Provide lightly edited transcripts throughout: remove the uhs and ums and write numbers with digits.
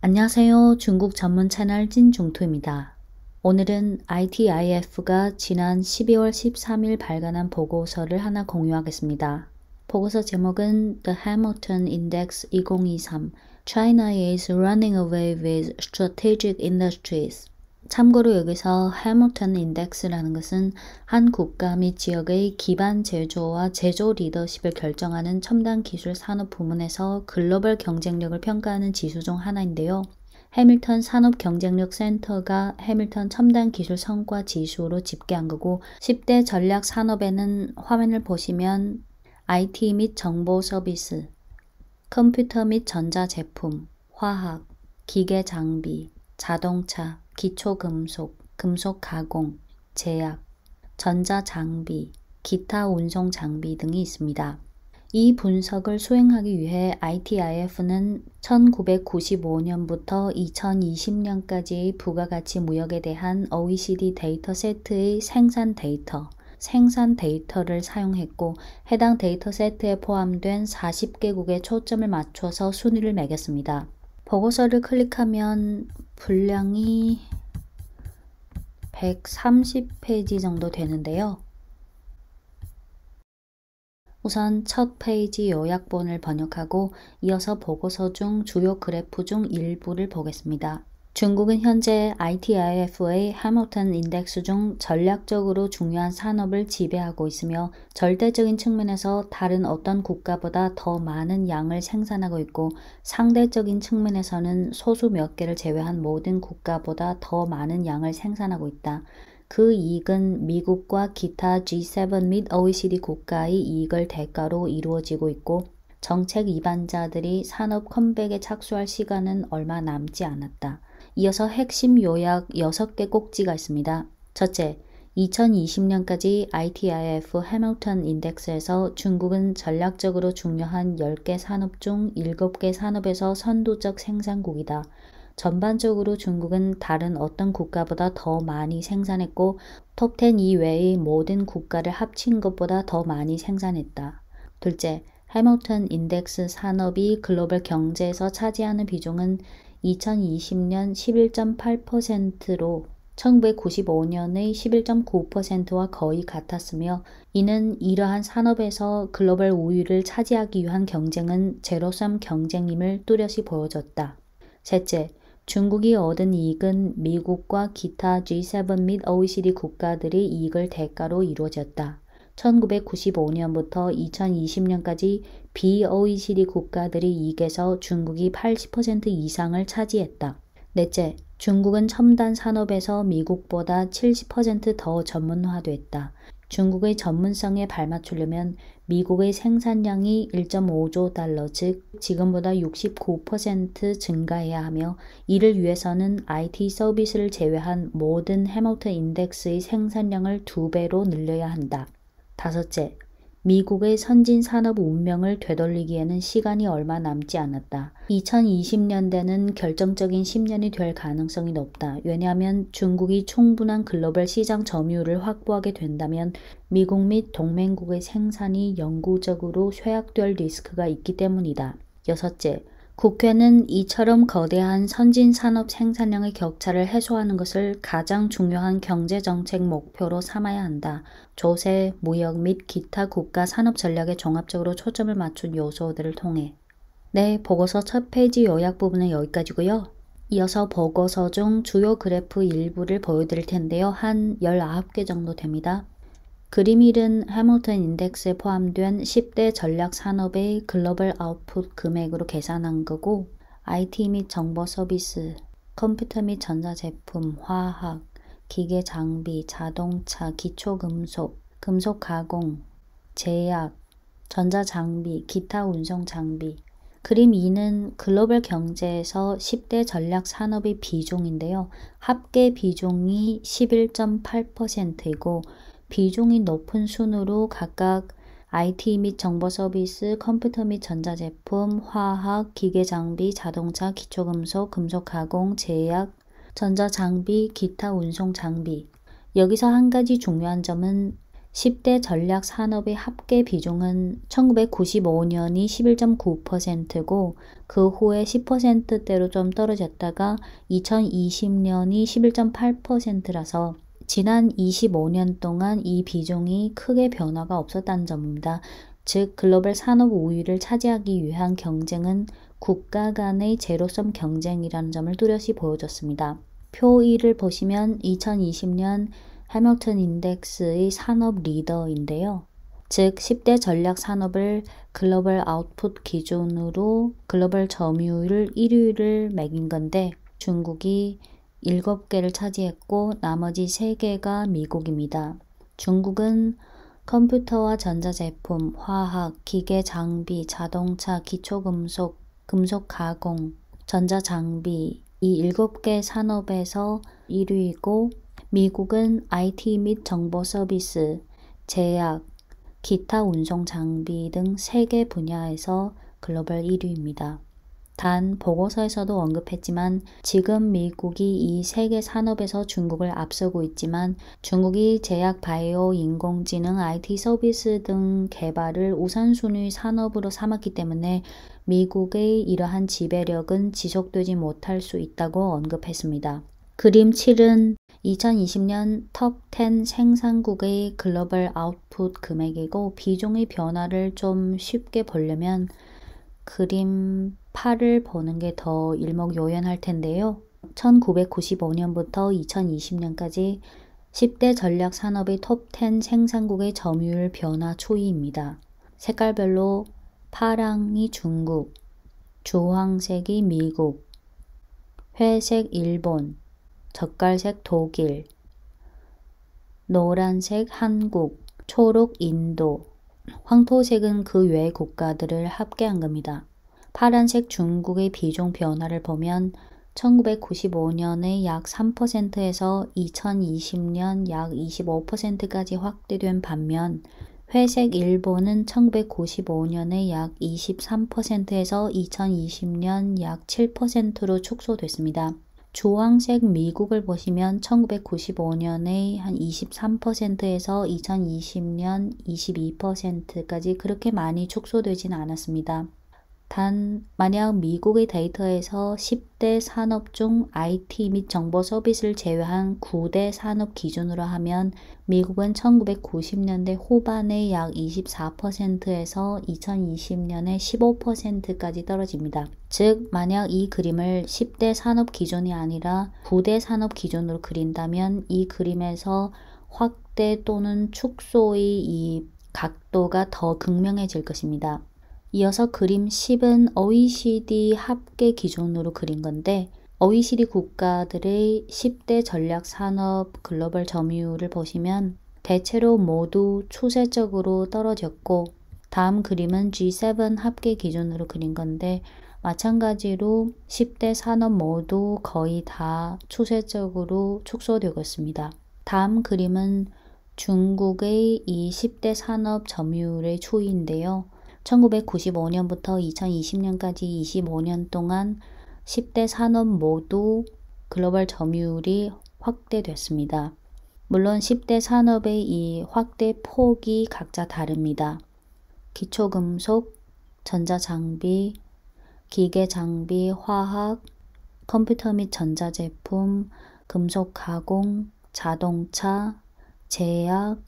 안녕하세요. 중국 전문 채널 찐중투입니다. 오늘은 ITIF가 지난 12월 13일 발간한 보고서를 하나 공유하겠습니다. 보고서 제목은 The Hamilton Index 2023 China is running away with strategic industries. 참고로 여기서 해밀턴 인덱스라는 것은 한 국가 및 지역의 기반 제조와 제조 리더십을 결정하는 첨단 기술 산업 부문에서 글로벌 경쟁력을 평가하는 지수 중 하나인데요. 해밀턴 산업 경쟁력 센터가 해밀턴 첨단 기술 성과 지수로 집계한 거고 10대 전략 산업에는 화면을 보시면 IT 및 정보 서비스, 컴퓨터 및 전자제품, 화학, 기계 장비, 자동차, 기초금속, 금속 가공, 제약, 전자장비, 기타 운송 장비 등이 있습니다. 이 분석을 수행하기 위해 ITIF는 1995년부터 2020년까지의 부가가치 무역에 대한 OECD 데이터 세트의 생산 데이터를 사용했고 해당 데이터 세트에 포함된 40개국에 초점을 맞춰서 순위를 매겼습니다. 보고서를 클릭하면 분량이 130페이지 정도 되는데요. 우선 첫 페이지 요약본을 번역하고 이어서 보고서 중 주요 그래프 중 일부를 보겠습니다. 중국은 현재 ITIF의 해밀턴 인덱스 중 전략적으로 중요한 산업을 지배하고 있으며 절대적인 측면에서 다른 어떤 국가보다 더 많은 양을 생산하고 있고 상대적인 측면에서는 소수 몇 개를 제외한 모든 국가보다 더 많은 양을 생산하고 있다. 그 이익은 미국과 기타 G7 및 OECD 국가의 이익을 대가로 이루어지고 있고 정책 이반자들이 산업 컴백에 착수할 시간은 얼마 남지 않았다. 이어서 핵심 요약 6개 꼭지가 있습니다. 첫째, 2020년까지 ITIF 해밀턴 인덱스에서 중국은 전략적으로 중요한 10개 산업 중 7개 산업에서 선두적 생산국이다. 전반적으로 중국은 다른 어떤 국가보다 더 많이 생산했고 톱10 이외의 모든 국가를 합친 것보다 더 많이 생산했다. 둘째, 해밀턴 인덱스 산업이 글로벌 경제에서 차지하는 비중은 2020년 11.8%로 1995년의 11.9%와 거의 같았으며 이는 이러한 산업에서 글로벌 우위를 차지하기 위한 경쟁은 제로섬 경쟁임을 뚜렷이 보여줬다. 셋째, 중국이 얻은 이익은 미국과 기타 G7 및 OECD 국가들의 이익을 대가로 이루어졌다. 1995년부터 2020년까지 비OECD 국가들의 이익에서 중국이 80% 이상을 차지했다. 넷째, 중국은 첨단 산업에서 미국보다 70% 더 전문화됐다. 중국의 전문성에 발맞추려면 미국의 생산량이 1.5조 달러, 즉 지금보다 69% 증가해야 하며 이를 위해서는 IT 서비스를 제외한 모든 해밀턴 인덱스의 생산량을 2배로 늘려야 한다. 다섯째, 미국의 선진 산업 운명을 되돌리기에는 시간이 얼마 남지 않았다. 2020년대는 결정적인 10년이 될 가능성이 높다. 왜냐하면 중국이 충분한 글로벌 시장 점유율을 확보하게 된다면 미국 및 동맹국의 생산이 영구적으로 쇠약될 리스크가 있기 때문이다. 여섯째, 국회는 이처럼 거대한 선진 산업 생산량의 격차를 해소하는 것을 가장 중요한 경제정책 목표로 삼아야 한다. 조세, 무역 및 기타 국가 산업 전략에 종합적으로 초점을 맞춘 요소들을 통해. 네, 보고서 첫 페이지 요약 부분은 여기까지고요. 이어서 보고서 중 주요 그래프 일부를 보여드릴 텐데요. 한 19개 정도 됩니다. 그림 1은 해밀턴 인덱스에 포함된 10대 전략 산업의 글로벌 아웃풋 금액으로 계산한 거고 IT 및 정보 서비스, 컴퓨터 및 전자제품, 화학, 기계 장비, 자동차, 기초금속, 금속 가공, 제약, 전자장비, 기타 운송 장비. 그림 2는 글로벌 경제에서 10대 전략 산업의 비중인데요. 합계 비중이 11.8%이고 비중이 높은 순으로 각각 IT 및 정보 서비스, 컴퓨터 및 전자제품, 화학, 기계 장비, 자동차, 기초금속, 금속 가공, 제약, 전자장비, 기타 운송 장비. 여기서 한 가지 중요한 점은 10대 전략 산업의 합계 비중은 1995년이 11.9%고 그 후에 10%대로 좀 떨어졌다가 2020년이 11.8%라서 지난 25년 동안 이 비중이 크게 변화가 없었다는 점입니다. 즉 글로벌 산업 우위를 차지하기 위한 경쟁은 국가 간의 제로섬 경쟁이라는 점을 뚜렷이 보여줬습니다. 표 1을 보시면 2020년 해밀턴 인덱스의 산업 리더인데요. 즉 10대 전략 산업을 글로벌 아웃풋 기준으로 글로벌 점유율 1위를 매긴 건데 중국이 7개를 차지했고 나머지 3개가 미국입니다. 중국은 컴퓨터와 전자제품, 화학, 기계 장비, 자동차, 기초금속, 금속 가공, 전자장비 이 7개 산업에서 1위이고 미국은 IT 및 정보 서비스, 제약, 기타 운송 장비 등 3개 분야에서 글로벌 1위입니다. 단 보고서에서도 언급했지만 지금 미국이 이 3개 산업에서 중국을 앞서고 있지만 중국이 제약, 바이오, 인공지능, IT 서비스 등 개발을 우선순위 산업으로 삼았기 때문에 미국의 이러한 지배력은 지속되지 못할 수 있다고 언급했습니다. 그림 7은 2020년 톱10 생산국의 글로벌 아웃풋 금액이고 비중의 변화를 좀 쉽게 보려면 그림 8을 보는 게 더 일목요연할 텐데요. 1995년부터 2020년까지 10대 전략 산업의 톱10 생산국의 점유율 변화 추이입니다. 색깔별로 파랑이 중국, 주황색이 미국, 회색 일본, 젓갈색 독일, 노란색 한국, 초록 인도, 황토색은 그 외 국가들을 합계한 겁니다. 파란색 중국의 비중 변화를 보면 1995년에 약 3%에서 2020년 약 25%까지 확대된 반면 회색 일본은 1995년에 약 23%에서 2020년 약 7%로 축소됐습니다. 주황색 미국을 보시면 1995년에 한 23%에서 2020년 22%까지 그렇게 많이 축소되지는 않았습니다. 단 만약 미국의 데이터에서 10대 산업 중 IT 및 정보 서비스를 제외한 9대 산업 기준으로 하면 미국은 1990년대 후반에 약 24%에서 2020년에 15%까지 떨어집니다. 즉 만약 이 그림을 10대 산업 기준이 아니라 9대 산업 기준으로 그린다면 이 그림에서 확대 또는 축소의 이 각도가 더 극명해질 것입니다. 이어서 그림 10은 OECD 합계 기준으로 그린 건데 OECD 국가들의 10대 전략 산업 글로벌 점유율을 보시면 대체로 모두 추세적으로 떨어졌고 다음 그림은 G7 합계 기준으로 그린 건데 마찬가지로 10대 산업 모두 거의 다 추세적으로 축소되고 있습니다. 다음 그림은 중국의 이 10대 산업 점유율의 추이인데요. 1995년부터 2020년까지 25년 동안 10대 산업 모두 글로벌 점유율이 확대됐습니다. 물론 10대 산업의 이 확대 폭이 각자 다릅니다. 기초금속, 전자장비, 기계장비, 화학, 컴퓨터 및 전자제품, 금속 가공, 자동차, 제약,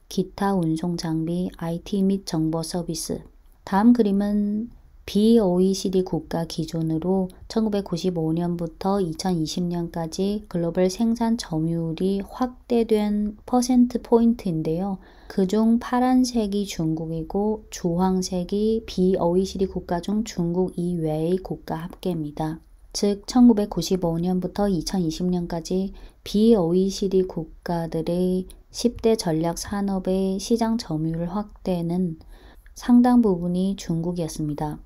기타 운송장비, IT 및 정보 서비스. 다음 그림은 BOECD 국가 기준으로 1995년부터 2020년까지 글로벌 생산 점유율이 확대된 퍼센트 포인트인데요. 그중 파란색이 중국이고 주황색이 BOECD 국가 중 중국 이외의 국가 합계입니다. 즉 1995년부터 2020년까지 BOECD 국가들의 10대 전략 산업의 시장 점유율 확대는 상당 부분이 중국이었습니다.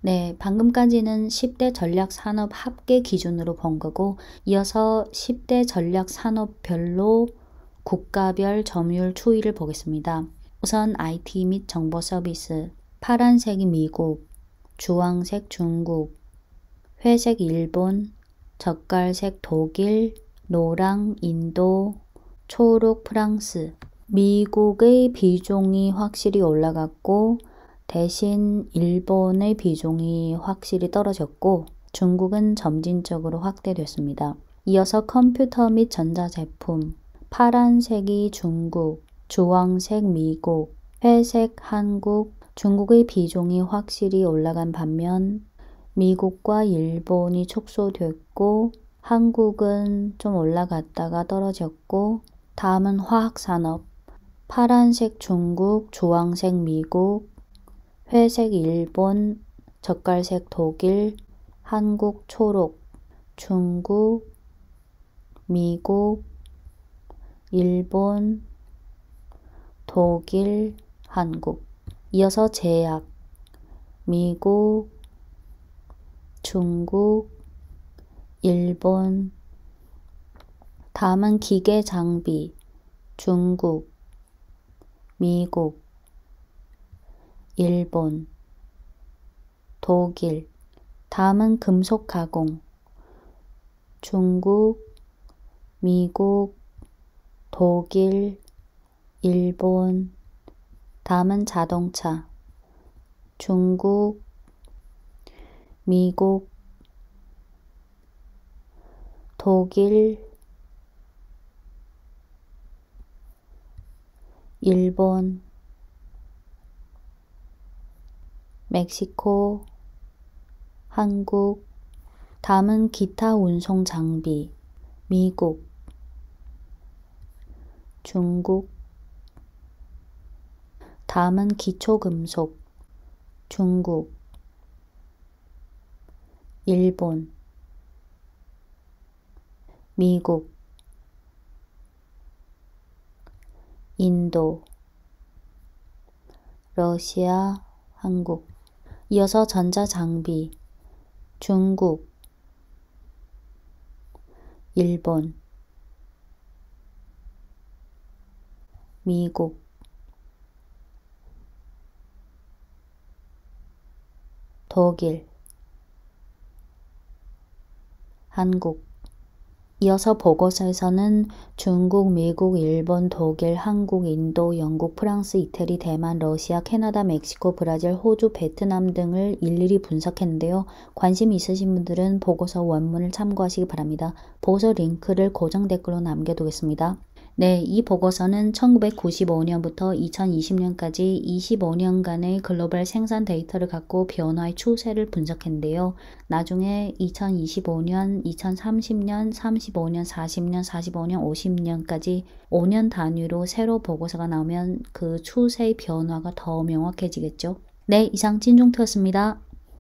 네, 방금까지는 10대 전략 산업 합계 기준으로 본 거고 이어서 10대 전략 산업별로 국가별 점유율 추이를 보겠습니다. 우선 IT 및 정보 서비스, 파란색이 미국, 주황색 중국, 회색 일본, 젓갈색 독일, 노랑 인도, 초록 프랑스. 미국의 비중이 확실히 올라갔고 대신 일본의 비중이 확실히 떨어졌고 중국은 점진적으로 확대됐습니다. 이어서 컴퓨터 및 전자제품, 파란색이 중국, 주황색 미국, 회색 한국, 중국의 비중이 확실히 올라간 반면 미국과 일본이 축소됐고 한국은 좀 올라갔다가 떨어졌고 다음은 화학산업, 파란색 중국, 주황색 미국, 회색 일본, 젓갈색 독일, 한국 초록, 중국, 미국, 일본, 독일, 한국. 이어서 제약, 미국, 중국, 일본. 다음은 기계 장비, 중국, 미국, 일본, 독일. 다음은 금속 가공, 중국, 미국, 독일, 일본. 다음은 자동차, 중국, 미국, 독일, 일본, 멕시코, 한국. 다음은 기타 운송 장비, 미국, 중국. 다음은 기초금속, 중국, 일본, 미국, 인도, 러시아, 한국. 이어서 전자장비, 중국, 일본, 미국, 독일, 한국. 이어서 보고서에서는 중국, 미국, 일본, 독일, 한국, 인도, 영국, 프랑스, 이태리, 대만, 러시아, 캐나다, 멕시코, 브라질, 호주, 베트남 등을 일일이 분석했는데요. 관심 있으신 분들은 보고서 원문을 참고하시기 바랍니다. 보고서 링크를 고정 댓글로 남겨두겠습니다. 네, 이 보고서는 1995년부터 2020년까지 25년간의 글로벌 생산 데이터를 갖고 변화의 추세를 분석했는데요. 나중에 2025년, 2030년, 35년, 40년, 45년, 50년까지 5년 단위로 새로 보고서가 나오면 그 추세의 변화가 더 명확해지겠죠. 네, 이상 찐종트였습니다.